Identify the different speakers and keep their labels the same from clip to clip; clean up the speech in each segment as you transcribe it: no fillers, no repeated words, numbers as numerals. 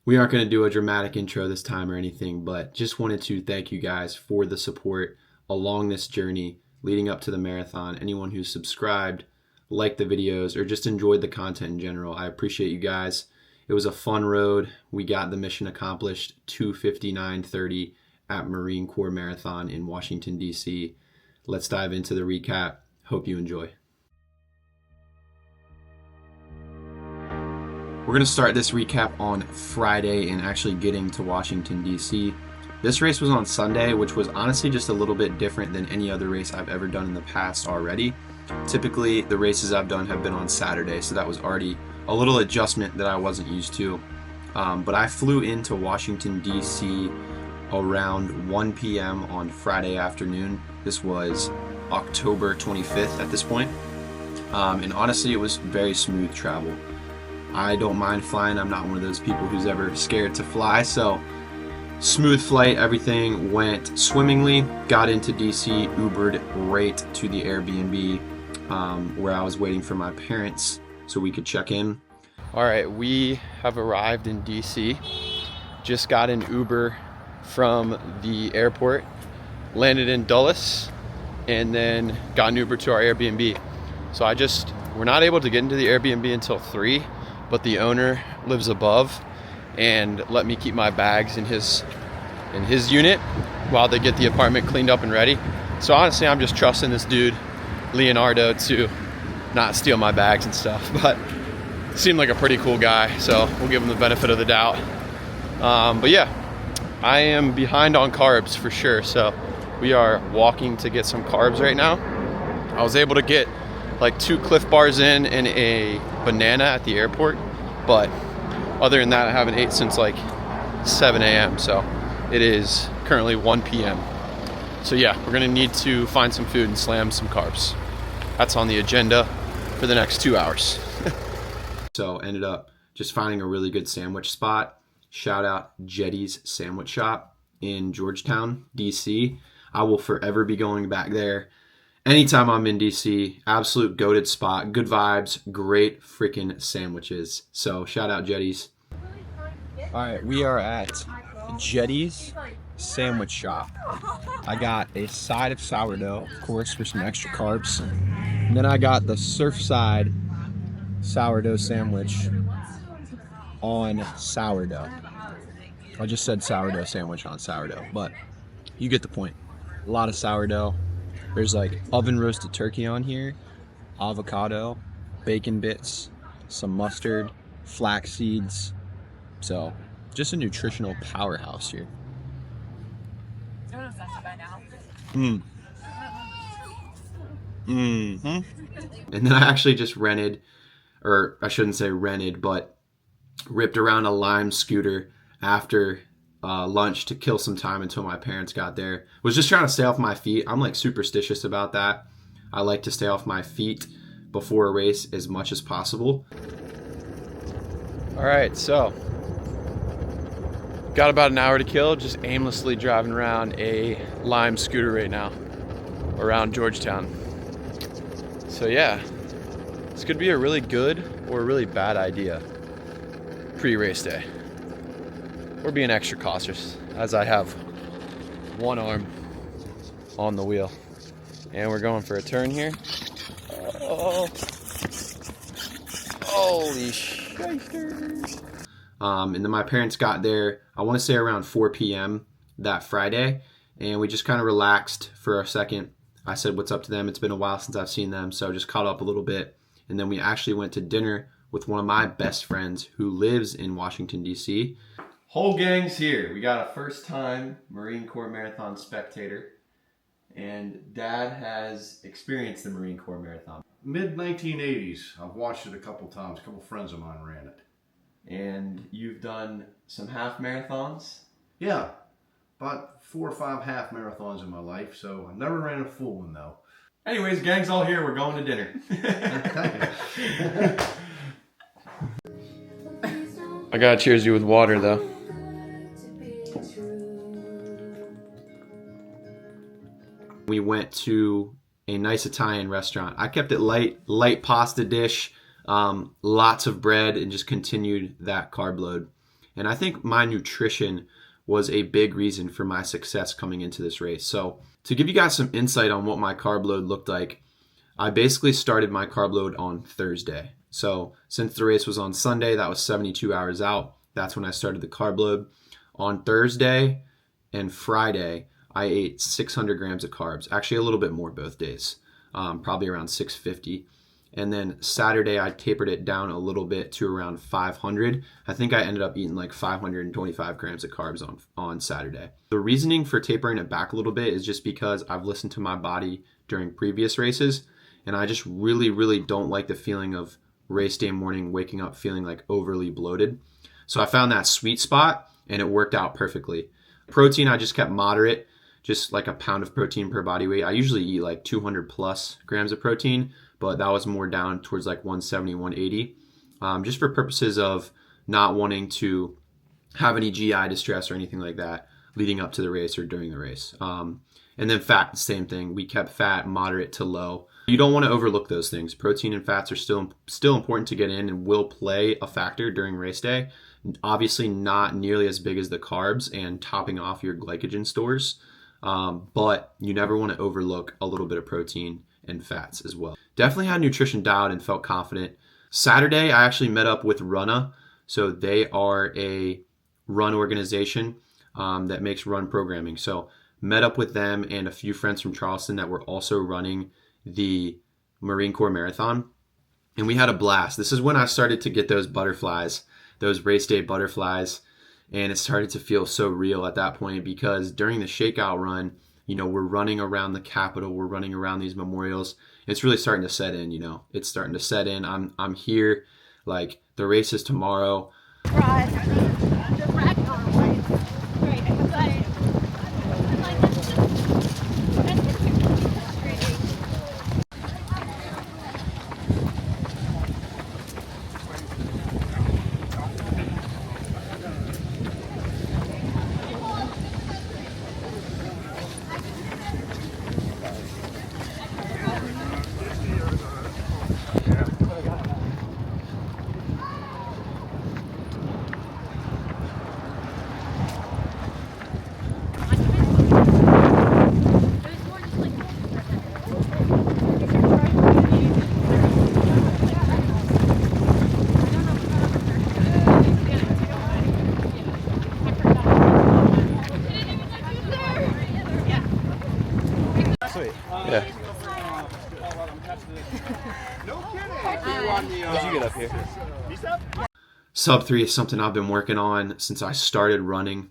Speaker 1: We aren't going to do a dramatic intro this time or anything, but just wanted to thank you guys for the support along this journey leading up to the marathon. Anyone who's subscribed, liked the videos, or just enjoyed the content in general, I appreciate you guys. It was a fun road. We got the mission accomplished, 2:59:30 at Marine Corps Marathon in Washington, D.C. Let's dive into the recap. Hope you enjoy. We're going to start this recap on Friday and actually getting to Washington, D.C. This race was on Sunday, which was honestly just a little bit different than any other race I've ever done in the past already. Typically, the races I've done have been on Saturday, so that was already a little adjustment that I wasn't used to. But I flew into Washington, D.C. around 1 p.m. on Friday afternoon. This was October 25th at this point. And honestly, it was very smooth travel. I don't mind flying. I'm not one of those people who's ever scared to fly. So smooth flight, everything went swimmingly. Got into DC, Ubered right to the Airbnb where I was waiting for my parents so we could check in. All right, we have arrived in DC. Just got an Uber from the airport, landed in Dulles, and then got an Uber to our Airbnb. So we're not able to get into the Airbnb until 3. But the owner lives above and let me keep my bags in his unit while they get the apartment cleaned up and ready. So honestly, I'm just trusting this dude, Leonardo, to not steal my bags and stuff. But seemed like a pretty cool guy, so we'll give him the benefit of the doubt. But yeah, I am behind on carbs for sure. So we are walking to get some carbs right now. I was able to get like 2 Cliff Bars in and a banana at the airport, but other than that I haven't ate since like 7 a.m. so it is currently 1 p.m. so yeah, we're gonna need to find some food and slam some carbs. That's on the agenda for the next 2 hours. So ended up just finding a really good sandwich spot. Shout out Jetty's Sandwich Shop in Georgetown, DC. I will forever be going back there anytime I'm in DC. Absolute goated spot, good vibes, great freaking sandwiches. So shout out Jetty's. All right, we are at Jetty's Sandwich Shop. I got a side of sourdough, of course, for some extra carbs. And then I got the Surfside sourdough sandwich on sourdough. I just said sourdough sandwich on sourdough, but you get the point. A lot of sourdough. There's like oven roasted turkey on here, avocado, bacon bits, some mustard, flax seeds. So just a nutritional powerhouse here. And then I actually just rented, or I shouldn't say rented, but ripped around a Lime scooter after lunch to kill some time until my parents got there. Was just trying to stay off my feet. I'm like superstitious about that. I like to stay off my feet before a race as much as possible. All right, so got about an hour to kill, just aimlessly driving around a Lime scooter right now around Georgetown. So yeah, this could be a really good or a really bad idea pre-race day. We're being extra cautious as I have one arm on the wheel. And we're going for a turn here. Oh, holy shiters. And then my parents got there, I want to say around 4 p.m. that Friday. And we just kind of relaxed for a second. I said what's up to them. It's been a while since I've seen them, so just caught up a little bit. And then we actually went to dinner with one of my best friends who lives in Washington, D.C. Whole gang's here. We got a first-time Marine Corps Marathon spectator, and Dad has experienced the Marine Corps Marathon.
Speaker 2: Mid-1980s. I've watched it a couple times. A couple friends of mine ran it.
Speaker 1: And you've done some half marathons?
Speaker 2: Yeah, about 4 or 5 half marathons in my life, so I never ran a full one, though.
Speaker 1: Anyways, gang's all here. We're going to dinner. I gotta cheers you with water, though. We went to a nice Italian restaurant. I kept it light pasta dish, lots of bread, and just continued that carb load. And I think my nutrition was a big reason for my success coming into this race. So to give you guys some insight on what my carb load looked like, I basically started my carb load on Thursday. So since the race was on Sunday, that was 72 hours out. That's when I started the carb load. On Thursday and Friday, I ate 600 grams of carbs. Actually, a little bit more both days, probably around 650. And then Saturday, I tapered it down a little bit to around 500. I think I ended up eating like 525 grams of carbs on Saturday. The reasoning for tapering it back a little bit is just because I've listened to my body during previous races, and I just really, really don't like the feeling of race day morning waking up feeling like overly bloated. So I found that sweet spot, and it worked out perfectly. Protein, I just kept moderate, just like a pound of protein per body weight. I usually eat like 200 plus grams of protein, but that was more down towards like 170, 180, just for purposes of not wanting to have any GI distress or anything like that leading up to the race or during the race. And then fat, the same thing. We kept fat moderate to low. You don't want to overlook those things. Protein and fats are still important to get in and will play a factor during race day. Obviously not nearly as big as the carbs and topping off your glycogen stores, but you never want to overlook a little bit of protein and fats as well. Definitely had nutrition dialed and felt confident. Saturday, I actually met up with Runna. So they are a run organization that makes run programming. So met up with them and a few friends from Charleston that were also running the Marine Corps Marathon. And we had a blast. This is when I started to get those butterflies, those race day butterflies. And it started to feel so real at that point because during the shakeout run, we're running around the Capitol, we're running around these memorials. It's really starting to set in, It's starting to set in. I'm here, like the race is tomorrow. Yeah. How'd you get up here? Sub 3 is something I've been working on since I started running.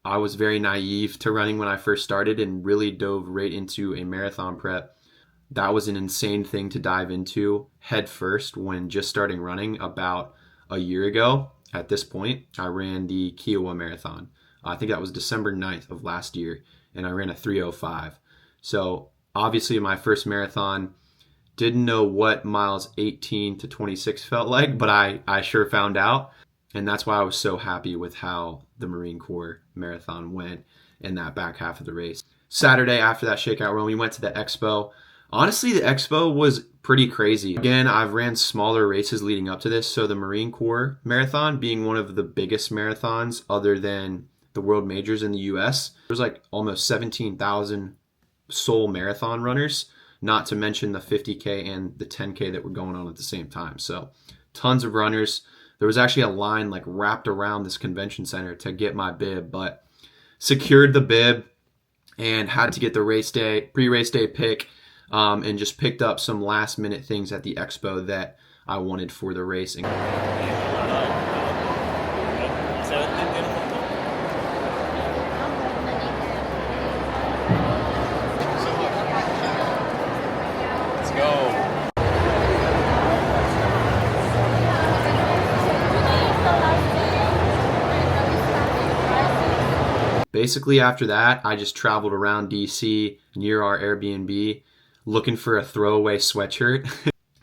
Speaker 1: I was very naive to running when I first started and really dove right into a marathon prep. That was an insane thing to dive into head first when just starting running about a year ago. At this point, I ran the Kiowa Marathon. I think that was December 9th of last year, and I ran a 3:05. So obviously my first marathon, didn't know what miles 18 to 26 felt like, but I sure found out. And that's why I was so happy with how the Marine Corps Marathon went in that back half of the race. Saturday after that shakeout run, we went to the Expo. Honestly, the Expo was pretty crazy. Again, I've ran smaller races leading up to this. So the Marine Corps Marathon being one of the biggest marathons other than the World Majors in the US, there's like almost 17,000 sole marathon runners, not to mention the 50K and the 10K that were going on at the same time. So tons of runners. There was actually a line like wrapped around this convention center to get my bib, but secured the bib and had to get the race day, pre-race day pick, and just picked up some last minute things at the Expo that I wanted for the racing. Basically, after that, I just traveled around DC near our Airbnb looking for a throwaway sweatshirt.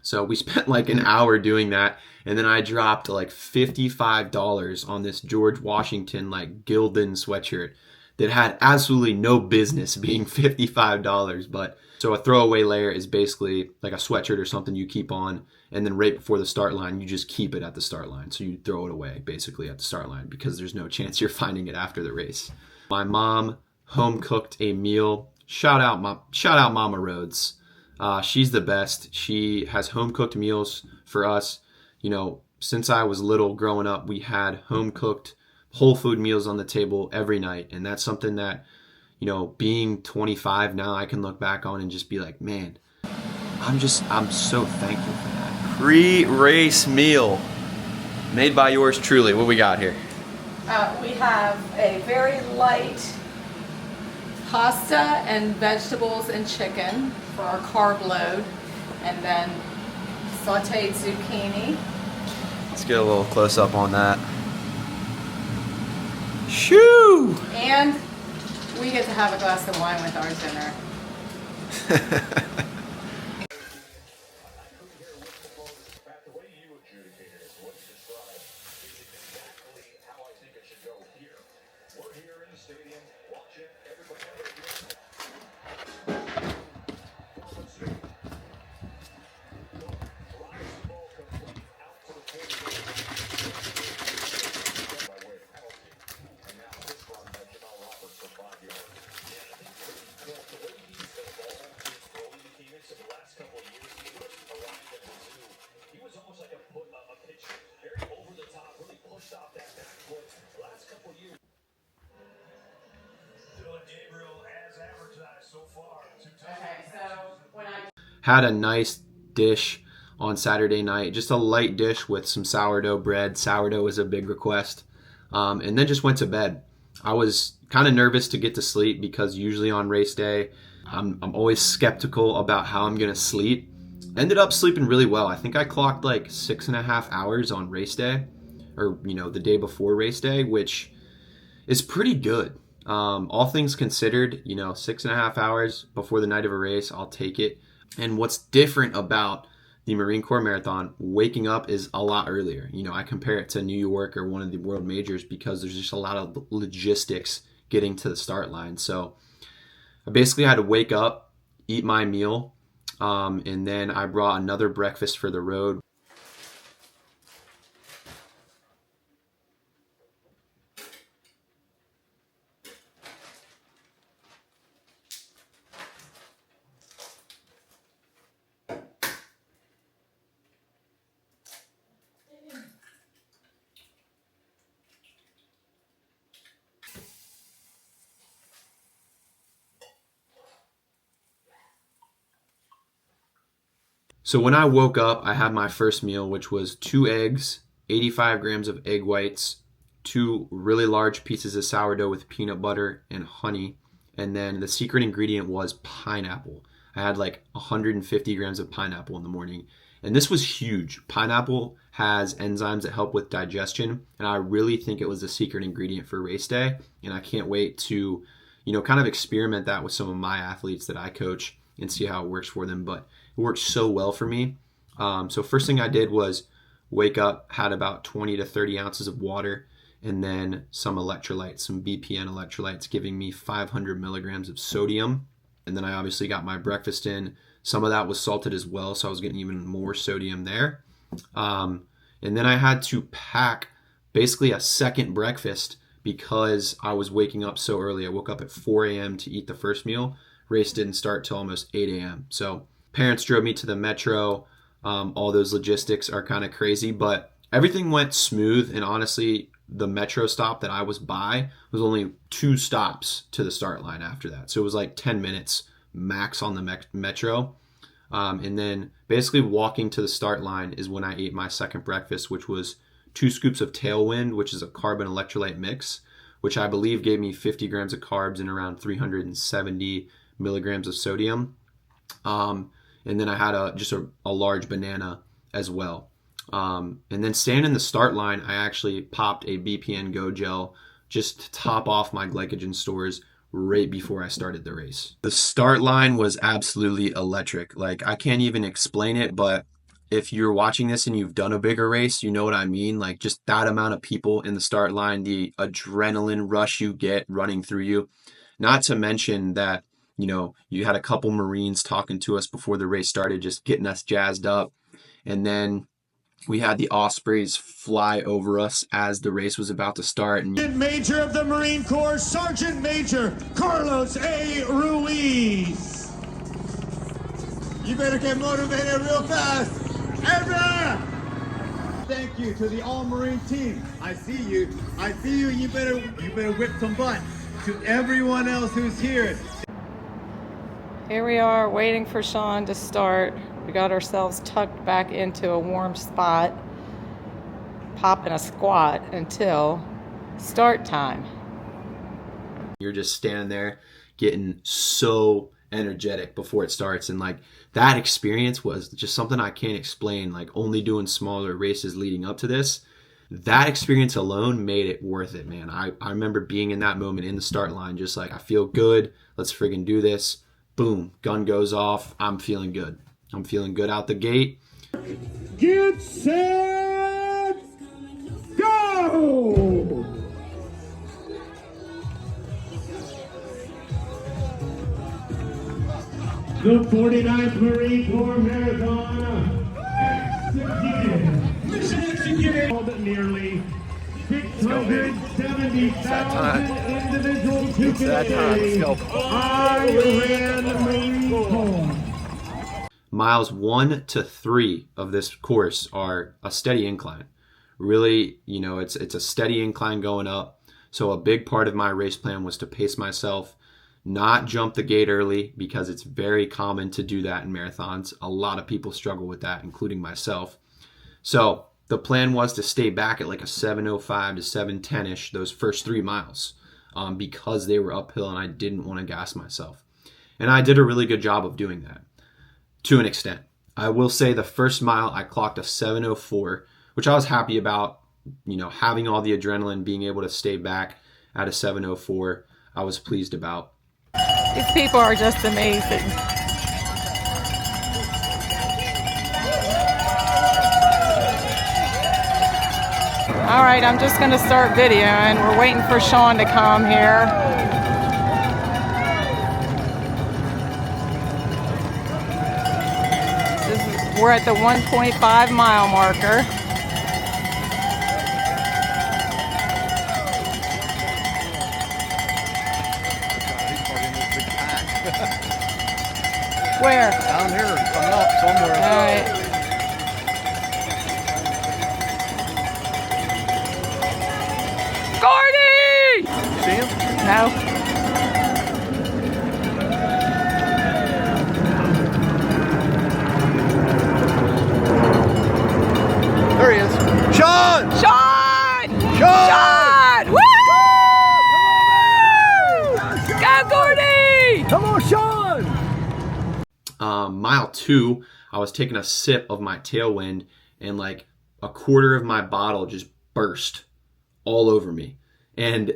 Speaker 1: So we spent like an hour doing that. And then I dropped like $55 on this George Washington like Gildan sweatshirt that had absolutely no business being $55. But so a throwaway layer is basically like a sweatshirt or something you keep on, and then right before the start line, you just keep it at the start line. So you throw it away basically at the start line because there's no chance you're finding it after the race. My mom home cooked a meal. Shout out Mama Rhodes. She's the best. She has home cooked meals for us. You know, since I was little growing up, we had home cooked whole food meals on the table every night. And that's something that, you know, being 25 now, I can look back on and just be like, man, I'm so thankful for that. Pre-race meal made by yours truly. What we got here?
Speaker 3: We have a very light pasta and vegetables and chicken for our carb load, and then sauteed zucchini.
Speaker 1: Let's get a little close up on that. Shoo!
Speaker 3: And we get to have a glass of wine with our dinner.
Speaker 1: Had a nice dish on Saturday night, just a light dish with some sourdough bread. Sourdough was a big request. And then just went to bed. I was kind of nervous to get to sleep because usually on race day, I'm always skeptical about how I'm going to sleep. Ended up sleeping really well. I think I clocked like 6.5 hours on race day, or, you know, the day before race day, which is pretty good. All things considered, you know, 6.5 hours before the night of a race, I'll take it. And what's different about the Marine Corps Marathon, waking up is a lot earlier. You know, I compare it to New York or one of the world majors because there's just a lot of logistics getting to the start line. So I basically had to wake up, eat my meal, and then I brought another breakfast for the road. So when I woke up, I had my first meal, which was 2 eggs, 85 grams of egg whites, 2 really large pieces of sourdough with peanut butter and honey, and then the secret ingredient was pineapple. I had like 150 grams of pineapple in the morning, and this was huge. Pineapple has enzymes that help with digestion, and I really think it was the secret ingredient for race day, and I can't wait to, you know, kind of experiment that with some of my athletes that I coach and see how it works for them. But it worked so well for me. So first thing I did was wake up, had about 20 to 30 ounces of water, and then some electrolytes, some BPN electrolytes, giving me 500 milligrams of sodium. And then I obviously got my breakfast in. Some of that was salted as well, so I was getting even more sodium there. And then I had to pack basically a second breakfast because I was waking up so early. I woke up at 4 a.m. to eat the first meal. Race didn't start till almost 8 a.m. So parents drove me to the metro. All those logistics are kind of crazy, but everything went smooth. And honestly, the metro stop that I was by was only 2 stops to the start line after that. So it was like 10 minutes max on the metro. And then basically walking to the start line is when I ate my second breakfast, which was 2 scoops of Tailwind, which is a carb and electrolyte mix, which I believe gave me 50 grams of carbs and around 370 milligrams of sodium. And then I had just a large banana as well. And then staying in the start line, I actually popped a BPN Go gel just to top off my glycogen stores right before I started the race. The start line was absolutely electric. Like, I can't even explain it, but If you're watching this and you've done a bigger race, you know what I mean. Like just that amount of people in the start line, the adrenaline rush you get running through you. Not to mention that, you had a couple Marines talking to us before the race started, just getting us jazzed up. And then we had the Ospreys fly over us as the race was about to start. And
Speaker 4: Major of the Marine Corps, Sergeant Major Carlos A. Ruiz. You better get motivated real fast. Ever! Thank you to the all-Marine team. I see you. You better whip some butt. To everyone else who's here.
Speaker 3: Here we are waiting for Sean to start. We got ourselves tucked back into a warm spot, popping a squat until start time.
Speaker 1: You're just standing there getting so energetic before it starts. And like that experience was just something I can't explain, like only doing smaller races leading up to this. That experience alone made it worth it, man. I remember being in that moment in the start line, just like, I feel good. Let's friggin' do this. Boom, gun goes off. I'm feeling good. I'm feeling good out the gate.
Speaker 4: Get set, go! The 49th Marine Corps Marathon executed. Mission executed. Nearly 670,000 individuals who today are in the Marine Corps.
Speaker 1: Miles 1 to 3 of this course are a steady incline. Really, it's a steady incline going up. So a big part of my race plan was to pace myself, not jump the gate early, because it's very common to do that in marathons. A lot of people struggle with that, including myself. So the plan was to stay back at like a 7:05 to 7:10-ish those first 3 miles, because they were uphill and I didn't want to gas myself. And I did a really good job of doing that to an extent. I will say the first mile I clocked a 7:04, which I was happy about. Having all the adrenaline, being able to stay back at a 7:04, I was pleased about.
Speaker 3: These people are just amazing. All right, I'm just going to start videoing. We're waiting for Sean to come here. We're at the 1.5 mile marker. Where?
Speaker 2: Down here, coming up somewhere.
Speaker 3: All right. Gordy!
Speaker 2: See him?
Speaker 3: No.
Speaker 2: There he is. Sean!
Speaker 3: Sean!
Speaker 2: Sean!
Speaker 3: Sean! Woo! Go, Gordy!
Speaker 2: Come on, Sean!
Speaker 1: Mile 2, I was taking a sip of my Tailwind and like a quarter of my bottle just burst all over me. And,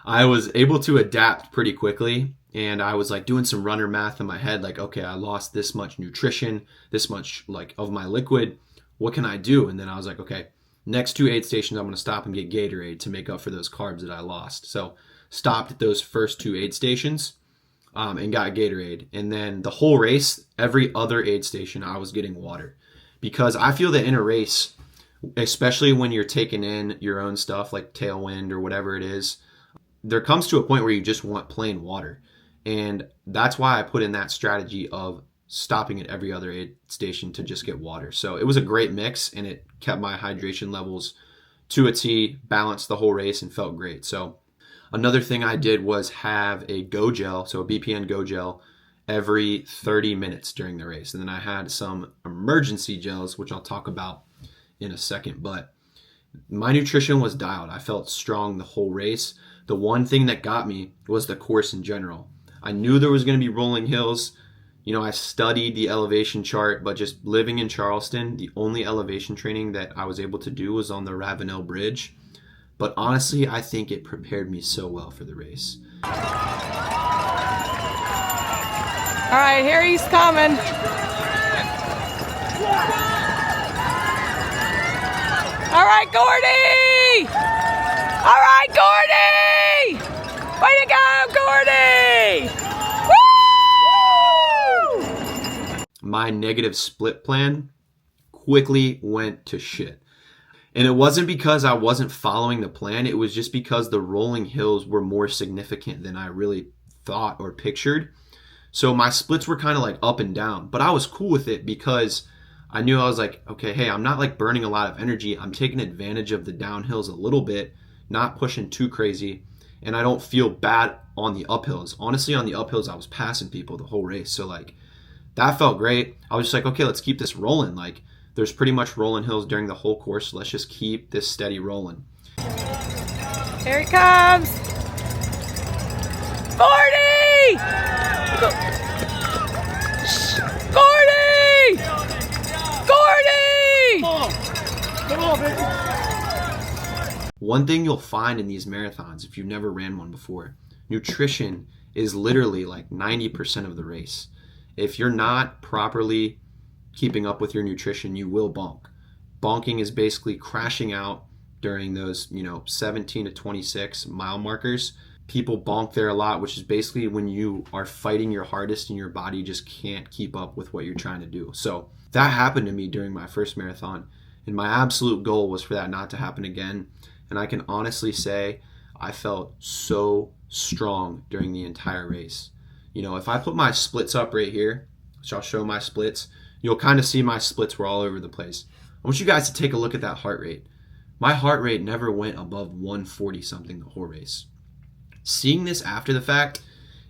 Speaker 1: I was able to adapt pretty quickly. And I was like doing some runner math in my head, like, okay, I lost this much nutrition, this much like of my liquid. What can I do? And then I was like, okay, next 2 aid stations, I'm going to stop and get Gatorade to make up for those carbs that I lost. So stopped at those first 2 aid stations. And got Gatorade. And then the whole race, every other aid station, I was getting water. Because I feel that in a race, especially when you're taking in your own stuff like Tailwind or whatever it is, there comes to a point where you just want plain water. And that's why I put in that strategy of stopping at every other aid station to just get water. So it was a great mix, and it kept my hydration levels to a T, balanced the whole race, and felt great. So another thing I did was have a Go Gel, so a BPN Go Gel, every 30 minutes during the race. And then I had some emergency gels, which I'll talk about in a second. But my nutrition was dialed. I felt strong the whole race. The one thing that got me was the course in general. I knew there was going to be rolling hills. I studied the elevation chart, but just living in Charleston, the only elevation training that I was able to do was on the Ravenel Bridge. But honestly, I think it prepared me so well for the race.
Speaker 3: All right, here he's coming. All right, Gordy! All right, Gordy! Way to go, Gordy! Woo!
Speaker 1: My negative split plan quickly went to shit. And it wasn't because I wasn't following the plan. It was just because the rolling hills were more significant than I really thought or pictured. So my splits were kind of like up and down. But I was cool with it because I knew I was like, okay, hey, I'm not like burning a lot of energy. I'm taking advantage of the downhills a little bit, not pushing too crazy. And I don't feel bad on the uphills. Honestly, on the uphills, I was passing people the whole race. So like that felt great. I was just like, okay, let's keep this rolling. Like there's pretty much rolling hills during the whole course. So let's just keep this steady rolling.
Speaker 3: Here he comes. 40! Gordy! Gordy!
Speaker 4: Come on, baby.
Speaker 1: One thing you'll find in these marathons, if you've never ran one before, nutrition is literally like 90% of the race. If you're not properly keeping up with your nutrition, you will bonk. Bonking is basically crashing out during those, 17 to 26 mile markers. People bonk there a lot, which is basically when you are fighting your hardest and your body just can't keep up with what you're trying to do. So that happened to me during my first marathon, and my absolute goal was for that not to happen again. And I can honestly say I felt so strong during the entire race. If I put my splits up right here, which I'll show my splits, you'll kind of see my splits were all over the place. I want you guys to take a look at that heart rate. My heart rate never went above 140 something the whole race. Seeing this after the fact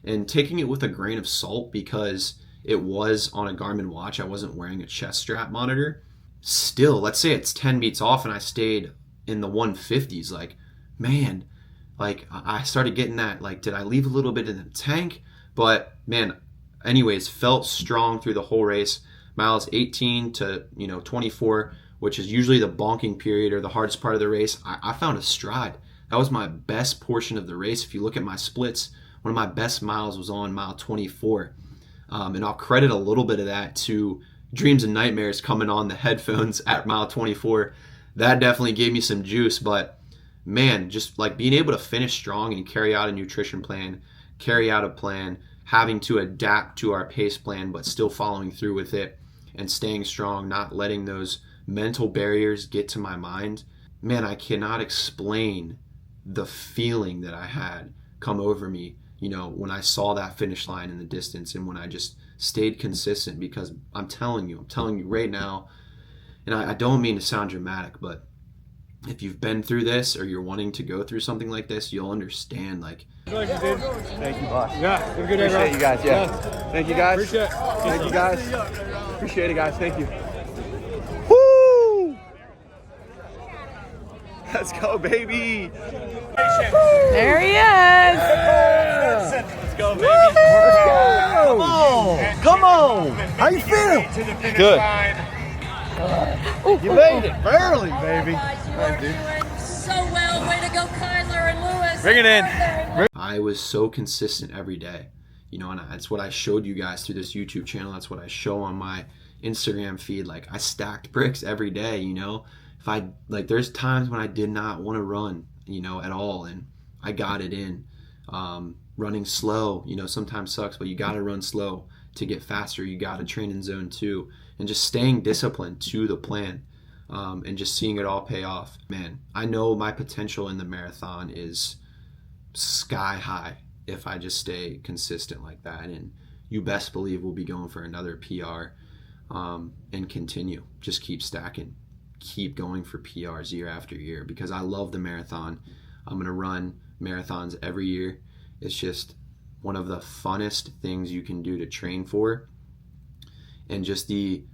Speaker 1: and taking it with a grain of salt because it was on a Garmin watch, I wasn't wearing a chest strap monitor. Still, let's say it's 10 beats off and I stayed in the 150s. Like, man, like I started getting that, like, did I leave a little bit in the tank? But man, anyways, felt strong through the whole race. Miles 18 to 24, which is usually the bonking period or the hardest part of the race. I found a stride. That was my best portion of the race. If you look at my splits, one of my best miles was on mile 24. And I'll credit a little bit of that to Dreams and Nightmares coming on the headphones at mile 24. That definitely gave me some juice. But man, just like being able to finish strong and carry out a nutrition plan, carry out a plan, having to adapt to our pace plan, but still following through with it and staying strong, not letting those mental barriers get to my mind. Man, I cannot explain the feeling that I had come over me, when I saw that finish line in the distance and when I just stayed consistent, because I'm telling you right now, and I don't mean to sound dramatic, but if you've been through this or you're wanting to go through something like this, you'll understand. Like,
Speaker 5: Thank you, boss.
Speaker 4: Yeah, have a good day, bro.
Speaker 5: Appreciate you guys. Yeah. Thank you, guys.
Speaker 4: Appreciate it.
Speaker 5: Thank you, guys. Appreciate it, guys. Thank you.
Speaker 4: Woo!
Speaker 5: Let's go, baby.
Speaker 3: There he is.
Speaker 5: Let's go, baby.
Speaker 4: Come on! Come on! How you feel?
Speaker 5: Good.
Speaker 4: You made it barely, baby.
Speaker 6: So well. Way to go, Kyler and Lewis.
Speaker 5: Bring it in.
Speaker 1: I was so consistent every day, and that's what I showed you guys through this YouTube channel. That's what I show on my Instagram feed. Like, I stacked bricks every day, if I, like, there's times when I did not want to run, at all. And I got it in. Running slow, sometimes sucks, but you got to run slow to get faster. You got to train in zone 2 and just staying disciplined to the plan. And just seeing it all pay off. Man, I know my potential in the marathon is sky high if I just stay consistent like that, and you best believe we'll be going for another PR, and continue, just keep stacking, keep going for PRs year after year, because I love the marathon. I'm going to run marathons every year. It's just one of the funnest things you can do to train for, and just the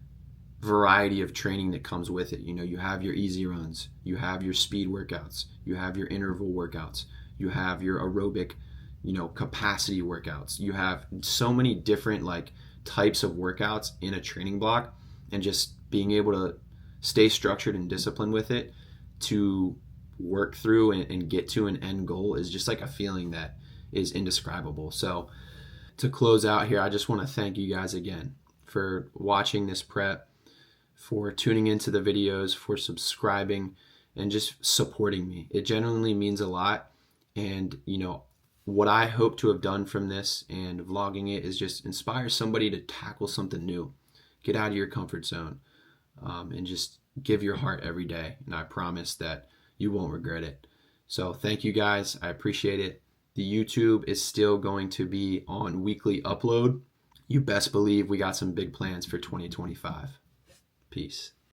Speaker 1: variety of training that comes with it. You have your easy runs, you have your speed workouts, you have your interval workouts, you have your aerobic, capacity workouts. You have so many different types of workouts in a training block, and just being able to stay structured and disciplined with it to work through and get to an end goal is just like a feeling that is indescribable. So to close out here, I just want to thank you guys again for watching this prep, for tuning into the videos, for subscribing, and just supporting me. It genuinely means a lot. And, you know, what I hope to have done from this and vlogging it is just inspire somebody to tackle something new. Get out of your comfort zone, and just give your heart every day. And I promise that you won't regret it. So thank you guys. I appreciate it. The YouTube is still going to be on weekly upload. You best believe we got some big plans for 2025. Peace.